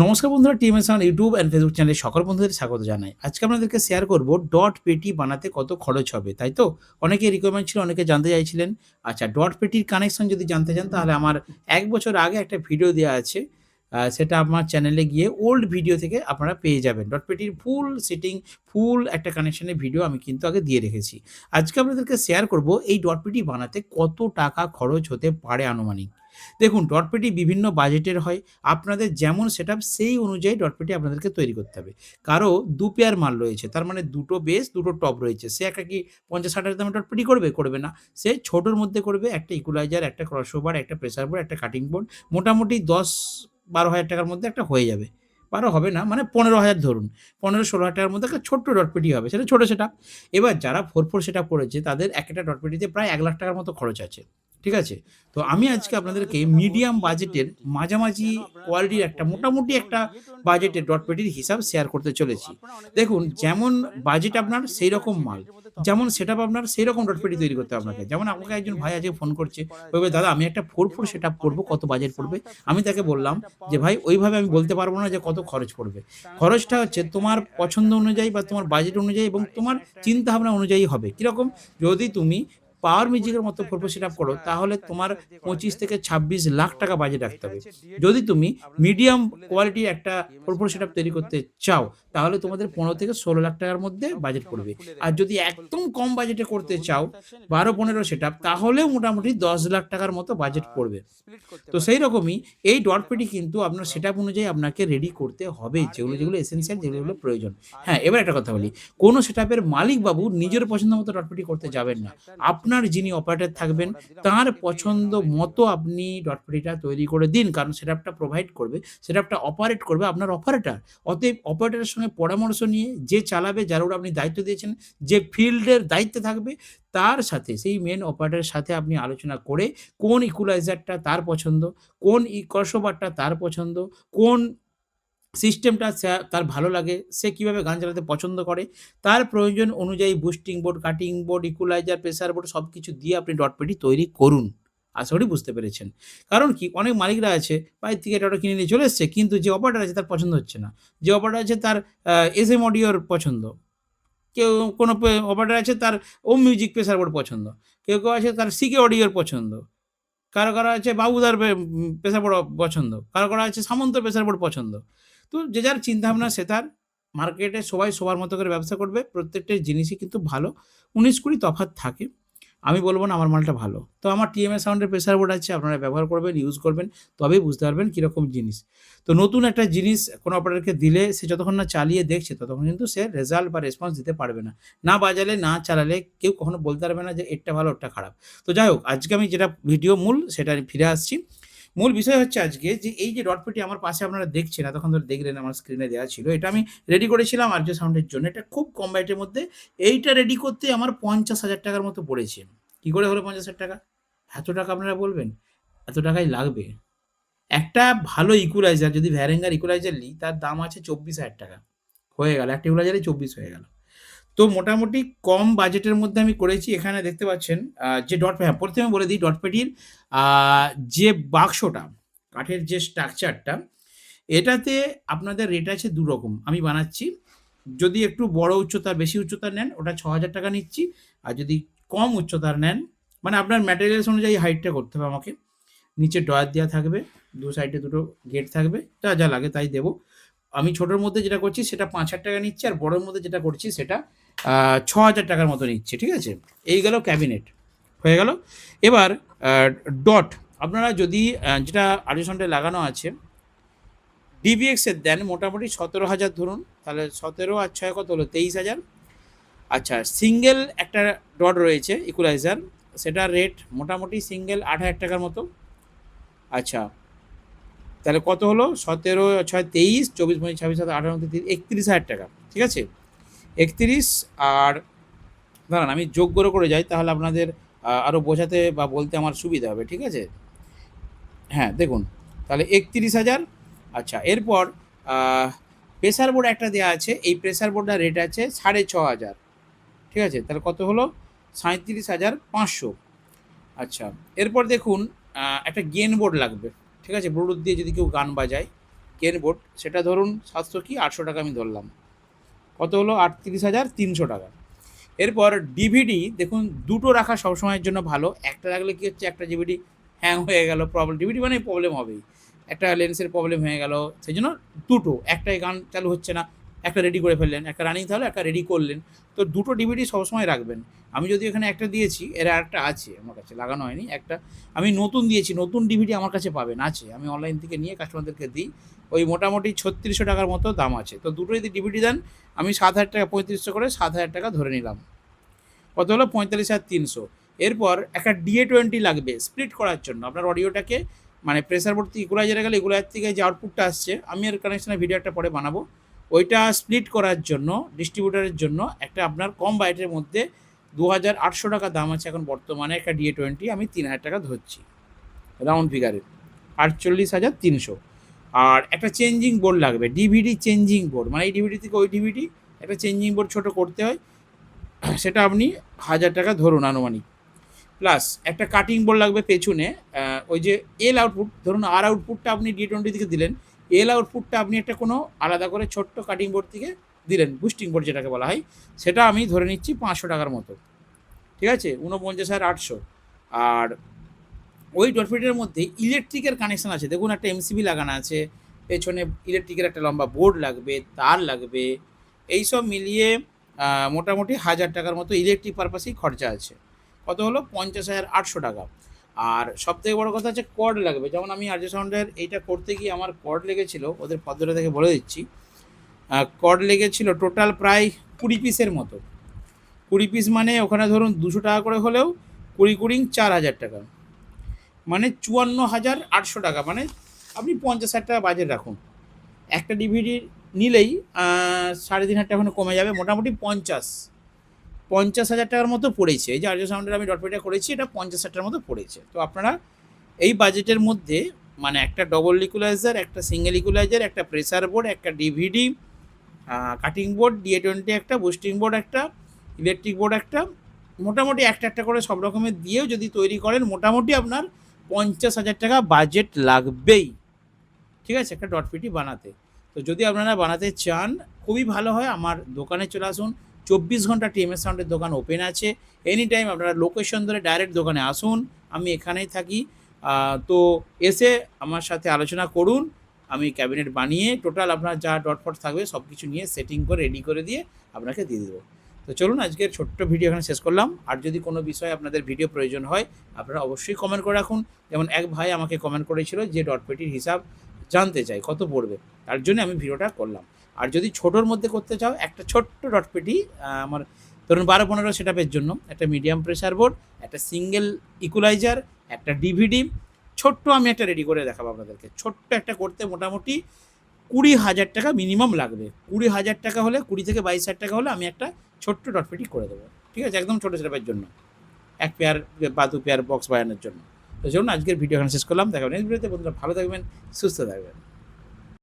নমস্কার বন্ধুরা, TMS sound YouTube and Facebook চ্যানেলে সকল বন্ধুদের স্বাগত জানাই। আজকে আপনাদেরকে শেয়ার করব ডট পেটি বানাতে কত খরচ হবে, তাই তো? অনেকের রিকোয়ারমেন্ট ছিল, অনেকে জানতে চাইছিলেন। আচ্ছা, ডট পেটির কানেকশন যদি জানতে চান তাহলে আমার ১ বছর আগে একটা ভিডিও দেওয়া আছে। সেটা আমার চ্যানেলে গিয়ে ওল্ড ভিডিও থেকে আপনারা পেয়ে যাবেন। ডট পেটির ফুল সেটিং, ফুল একটা কানেকশনের ভিডিও আমি কিন্তু আগে দিয়ে রেখেছি। আজকে আপনাদেরকে শেয়ার করব এই ডট পেটি বানাতে কত টাকা খরচ হতে পারে আনুমানিক। দেখুন, ডট পেটি বিভিন্ন বাজেটের হয়। আপনাদের যেমন সেটআপ সেই অনুযায়ী ডট পেটি আপনাদেরকে তৈরি করতে হবে। কারো ২ পেয়ার মাল রয়েছে। তার মানে ২ টো বেস, ২ টো টপ রয়েছে। সে একা কি ৫০,০০০ দামের ডট পেটি করবে? করবে না। সে ছোটর মধ্যে করবে। একটা ইকুয়ালাইজার, একটা ক্রসওভার, একটা প্রেসার বোর্ড, একটা কাটিং বোর্ড। মোটামুটি ১০-১২,০০০ টাকার মধ্যে একটা হয়ে যাবে। ১২ হবে না, মানে ১৫,০০০ ধরুন। ১৫-১৬,০০০ টাকার মধ্যে একটা ছোট্ট ডট পেটি হবে। সেটা ছোট সেটআপ। এবার যারা 4-4 সেটআপ করেছে তাদের একেকটা ডট পেটিতে প্রায় ৳১,০০,০০০ টাকার মতো খরচ আছে। ঠিক আছে? তো আমি আজকে আপনাদেরকে মিডিয়াম বাজেটের মাঝামাঝি কোয়ালিটির একটা মোটামুটি একটা বাজেটের ডট পেটির হিসাব শেয়ার করতে চলেছি। দেখুন, যেমন বাজেট আপনার সেই রকম মাল, যেমন সেটআপ আপনার সেই রকম ডট পেটি তৈরি করতে হবে আপনাকে। যেমন আমাকে একজন ভাই আজকে ফোন করছে, বলবে, "দাদা আমি একটা 4-4 সেটআপ করব, কত বাজেট পড়বে?" আমি তাকে বললাম যে, "ভাই ওইভাবে আমি বলতে পারব না যে কত খরচ পড়বে। খরচটা হচ্ছে তোমার পছন্দ অনুযায়ী বা তোমার বাজেট অনুযায়ী এবং তোমার চিন্তাভাবনা অনুযায়ী হবে।" কিরকম? যদি তুমি পাওয়ার মিউজিকের মতো 4-4 সেটআপ করো তাহলে তোমার ২৫ থেকে ২৬ লাখ টাকা বাজেট রাখতে হবে। যদি তুমি মিডিয়াম কোয়ালিটির একটা 4-4 সেটআপ তৈরি করতে চাও তাহলে তোমাদের ১৫ থেকে ১৬ লাখ টাকার মধ্যে বাজেট পড়বে। আর যদি একদম কম বাজেটে করতে চাও ১২-১৫ সেটআপ তাহলেও মোটামুটি ১০ লাখ টাকার মতো বাজেট পড়বে। তো সেই রকমই এই ডট পেটি কিন্তু আপনার সেটআপ অনুযায়ী আপনাকে রেডি করতে হবে। যেগুলো এসেনশিয়াল, যেগুলো প্রয়োজন। হ্যাঁ, এবার একটা কথা বলি। কোন সেটআপের মালিকবাবু নিজের পছন্দ মতো ডট পেটি করতে যাবেন না। আপনার যিনি অপারেটর থাকবেন তার পছন্দ মতো আপনি ডট পেটিটা তৈরি করে দিন। কারণ সেটআপটা প্রোভাইড করবে, সেটআপটা অপারেট করবে আপনার অপারেটর। অতএব অপারেটরের সঙ্গে পরামর্শ নিয়ে যে চালাবে, যার উপর আপনি দায়িত্ব দিয়েছেন, যে ফিল্ডের দায়িত্বে থাকবে, তার সাথে সেই মেইন অপারেটরের সাথে আপনি আলোচনা করে কোন ইকুয়ালাইজারটা তার পছন্দ, কোন ক্রসওভারটা তার পছন্দ, কোন সিস্টেমটা তার ভালো লাগে, সে কিভাবে গান চালাতে পছন্দ করে, তার প্রয়োজন অনুযায়ী boosting board, cutting board, equaliser, pressure board সবকিছু দিয়ে আপনি ডট পেটি তৈরি করুন। আশা করি বুঝতে পেরেছেন। কারণ কি, অনেক মালিকরা আছে বাইরে থেকে এটা ওটা কিনে নিয়ে চলে এসছে কিন্তু যে অপারেটর আছে তার পছন্দ হচ্ছে না। যে অপারেটর আছে তার এসএম অডিওর পছন্দ। কেউ কোনো অপারেটর আছে তার ওম মিউজিক প্রেসার বোর্ড পছন্দ। কেউ আছে তার সিকে অডিওর পছন্দ। কারো আছে বাবুদার প্রেসার বোর্ড পছন্দ। কারো আছে সামন্তর প্রেসার বোর্ড পছন্দ। তো যে যার চিন্তাভাবনা সে তার। মার্কেটে সবাই সবার মতো করে ব্যবসা করবে। প্রত্যেকটা জিনিসই কিন্তু ভালো। ১৯-২০ তফাৎ থাকে। আমি বলব না আমার মালটা ভালো। তো আমার টিএমএ সাউন্ডের প্রেসার বোর্ড আছে, আপনারা ব্যবহার করবেন, ইউজ করবেন, তবেই বুঝতে পারবেন কিরকম জিনিস। তো নতুন একটা জিনিস কোনো অপারেটরকে দিলে সে যতক্ষণ না চালিয়ে দেখছে ততক্ষণ কিন্তু সে রেজাল্ট বা রেসপন্স দিতে পারবে না। না বাজালে, না চালালে কেউ কখনো বলতে পারবে না যে এরটা ভালো ওরটা খারাপ। তো যাই হোক, আজকে আমি যেটা ভিডিও মূল সেটা ফিরে আসছি। মূল বিষয় হচ্ছে আজকে যে এই যে ডট পেটি আমার পাশে আপনারা দেখছেন, এতক্ষণ ধরে দেখলেন আমার স্ক্রিনে দেওয়া ছিল। এটা আমি রেডি করেছিলাম আরজে সাউন্ডের জন্য। এটা খুব কম বাজেটের মধ্যে। এইটা রেডি করতে আমার ৫০,০০০ টাকার মতো পড়েছে। কি করে হলো ৫০,০০০ টাকা? এত টাকা আপনারা বলবেন? এত টাকাই লাগবে। একটা ভালো ইকুয়ালাইজার যদি ভ্যারেঙ্গার ইকুয়ালাইজার নিই তার দাম আছে ২৪,০০০ টাকা। হয়ে গেল। একটা ইকুয়ালাইজারে ২৪ হয়ে গেল। তো মোটামুটি কম বাজেটের মধ্যে আমি করেছি। এখানে দেখতে পাচ্ছেন যে হ্যাঁ, প্রথমে বলে দিই ডট পেটির আ যে বাক্সটা, কাঠের যে স্ট্রাকচারটা, এটাতে আপনাদের রেট আছে ২ রকম। আমি বানাচ্ছি। যদি একটু বড় উচ্চতার, বেশি উচ্চতার নেন ওটা ৳৬,০০০ টাকা নিচ্ছি। আর যদি কম উচ্চতার নেন, মানে আপনার ম্যাটেরিয়ালস অনুযায়ী হাইটটা করতে হবে আমাকে। নিচে ড্রয়ার দেওয়া থাকবে, ২ সাইডে ২ টো গেট থাকবে। যা লাগে তাই দেবো। আমি ছোটোর মধ্যে যেটা করছি সেটা ৳৫,০০০ টাকা নিচ্ছি আর বড়োর মধ্যে যেটা করছি সেটা ৳৬,০০০ টাকার মতো নিচ্ছে। ঠিক আছে? এই গেল ক্যাবিনেট। হয়ে গেল? এবার আ ডট আপনারা যদি যেটা আর্টিসনটায় লাগানো আছে ডিবিএক্স এর দেন মোটামুটি ১৭,০০০ ধরুন। তাহলে ১৭ আর ৬ কত হলো? ২৩,০০০। আচ্ছা, সিঙ্গেল একটা ডট রয়েছে ইকুয়ালাইজার, সেটার রেট মোটামুটি সিঙ্গেল ৳৮,০০০ টাকার মতো। আচ্ছা, তাহলে কত হলো? ১৭, ৬, ২৩, ২৪, ২৫, ২৬, ২৭, ২৮, ২৯, ৩১,০০০ টাকা। ঠিক আছে? ৩১ আর দাঁড়ান আমি যোগ করে যাই তাহলে আপনাদের আরও বোঝাতে বা বলতে আমার সুবিধা হবে। ঠিক আছে? হ্যাঁ, দেখুন তাহলে ৩১,০০০। আচ্ছা, এরপর আ প্রেসার বোর্ড একটা দেয়া আছে। এই প্রেসার বোর্ডটার রেট আছে ৬,৫০০। ঠিক আছে? তাহলে কত হলো? ৩৭,৫০০। আচ্ছা, এরপর দেখুন একটা গেন বোর্ড লাগবে। ঠিক আছে? ব্লুটুথ দিয়ে যদি কেউ গান বাজায়, কেন বোর্ড, সেটা ধরুন 700 কি 800 টাকা আমি ধরলাম, কত হলো 38,300 টাকা। এরপর ডিভিডি দেখুন, দুটো রাখা সবসময়ের জন্য ভালো। একটা রাখলে কী হচ্ছে, একটা ডিভিডি হ্যাং হয়ে গেল, প্রবলেম, ডিভিডি মানে প্রবলেম হবেই, একটা লেন্সের প্রবলেম হয়ে গেল, সেই জন্য দুটো, একটাই গান চালু হচ্ছে না, একটা রেডি করে ফেললেন, একটা রানিং তাহলে একটা রেডি করলেন, তো দুটো ডিভিডি সবসময় রাখবেন। আমি যদি এখানে একটা দিয়েছি, এর একটা আছে আমার কাছে, লাগানো হয়নি, একটা আমি নতুন দিয়েছি, নতুন ডিভিডি আমার কাছে পাবেন, আছে, আমি অনলাইন থেকে নিয়ে কাস্টমারদেরকে দিই, ওই মোটামুটি 3600 টাকার মতো দাম আছে। তো দুটো যদি ডিভিডি দেন, আমি 7,000 টাকা, 3500 করে 7,000 টাকা ধরে নিলাম, কত হলো 45,300। এরপর একটা DA20 লাগবে স্প্লিট করার জন্য আপনার অডিওটাকে, মানে প্রেসার বোর্ড থেকে ইকুলাইজারে গেলে ইকুলাইজার থেকে যে আউটপুটটা আসছে, আমি এর কানেকশনের ভিডিও একটা পরে বানাবো, ওইটা স্প্লিট করার জন্য ডিস্ট্রিবিউটারের জন্য একটা আপনার কম বাজেটের মধ্যে 2,800 টাকা দাম আছে এখন বর্তমানে একটা DA20, আমি 3,000 টাকা ধরছি রাউন্ড ফিগারে, 48,300। আর একটা চেঞ্জিং বোর্ড লাগবে, ডিভিডি চেঞ্জিং বোর্ড, মানে এই ডিভিডি থেকে ওই ডিভিডি একটা চেঞ্জিং বোর্ড ছোটো করতে হয়, সেটা আপনি 1,000 টাকা ধরুন আনুমানিক। প্লাস একটা কাটিং বোর্ড লাগবে পেছনে, ওই যে এল আউটপুট, ধরুন আর আউটপুটটা আপনি DA20 থেকে দিলেন, এল আউটপুটটা আপনি একটা কোনো আলাদা করে ছোট্ট কাটিং বোর্ড থেকে দিলেন, বুস্টিং বোর্ড যেটাকে বলা হয়, সেটা আমি ধরে নিচ্ছি 500 টাকার মতো, ঠিক আছে, 49,800। আর ওই ডটফিটের মধ্যে ইলেকট্রিকের কানেকশান আছে, দেখুন একটা MCB লাগানো আছে, পেছনে ইলেকট্রিকের একটা লম্বা বোর্ড লাগবে, তার লাগবে, এইসব মিলিয়ে মোটামুটি 1,000 টাকার মতো ইলেকট্রিক পারপাসেই খরচা আছে, কত হলো 50,800 টাকা। আর সবথেকে বড় কথা হচ্ছে কর্ড লাগবে, যেমন আমি আরজে সাউন্ডের এইটা করতে গিয়ে আমার কর্ড লেগেছিলো, ওদের পদ্ধতিটা থেকে বলে দিচ্ছি, কর্ড লেগেছিলো টোটাল প্রায় 20 পিসের মতো, 20 পিস মানে ওখানে ধরুন 200 টাকা করে হলেও 20 4,000 টাকা, মানে 54,800 টাকা, মানে আপনি 50,000 টাকা বাজেট রাখুন, একটা ডিভিডি নিলেই 3,500 টাকা কমে যাবে, মোটামুটি 50,000 টাকার মতো পড়েছে। এই যে আরজে সাউন্ডের আমি ডটপেটা করেছি, এটা 50,000 টাকার মতো পড়েছে। তো আপনারা এই বাজেটের মধ্যে, মানে একটা ডবল ইকুয়ালাইজার, একটা সিঙ্গেল ইকুয়ালাইজার, একটা প্রেসার বোর্ড, একটা ডিভিডি, কাটিং বোর্ড DA20 একটা, বুস্টিং বোর্ড একটা, ইলেকট্রিক বোর্ড একটা, মোটামুটি একটা একটা করে সব রকমের দিয়েও যদি তৈরি করেন, মোটামুটি আপনার 50,000 টাকা বাজেট লাগবেই, ঠিক আছে, একটা ডটপিটি বানাতে। তো যদি আপনারা বানাতে চান, খুবই ভালো হয়, আমার দোকানে চলে আসুন, 24 ঘন্টা TMS সাউন্ডের দোকান ওপেন আছে, এনি টাইম আপনারা লোকেশন ধরে ডাইরেক্ট দোকানে আসুন, আমি এখানেই থাকি, তো এসে আমার সাথে আলোচনা করুন, আমি ক্যাবিনেট বানিয়ে টোটাল আপনার যা ডটফট থাকবে সব কিছু নিয়ে সেটিং করে রেডি করে দিয়ে আপনাকে দিয়ে দেবো। তো চলুন আজকের ছোট্ট ভিডিও এখানে শেষ করলাম। আর যদি কোনো বিষয়ে আপনাদের ভিডিও প্রয়োজন হয়, আপনারা অবশ্যই কমেন্ট করে রাখুন। যেমন এক ভাই আমাকে কমেন্ট করেছিল যে ডটপেটির হিসাব জানতে চাই কত পড়বে, তার জন্য আমি ভিডিওটা করলাম। আর যদি ছোটোর মধ্যে করতে চাও, একটা ছোট্ট ডটপেটি আমার ধরুন 12-15 সেটআপের জন্য, একটা মিডিয়াম প্রেসার বোর্ড, একটা সিঙ্গেল ইকুয়ালাইজার, একটা ডিভিডি, ছোট্ট আমি একটা রেডি করে দেখাবো আপনাদেরকে। ছোট্ট একটা করতে মোটামুটি 20,000 টাকা মিনিমাম লাগবে, 20,000 টাকা হলে, 20 থেকে 22,000 টাকা হলে আমি একটা ছোট্ট ডটপেটি করে দেবো, ঠিক আছে, একদম ছোটো সেটআপের জন্য, 1 পেয়ার বা 2 পেয়ার বক্স বাজানোর জন্য। তো চলুন আজকের ভিডিও এখানে শেষ করলাম, দেখাবেন নেক্সট ভিডিওতে। বন্ধুরা ভালো থাকবেন, সুস্থ থাকবেন।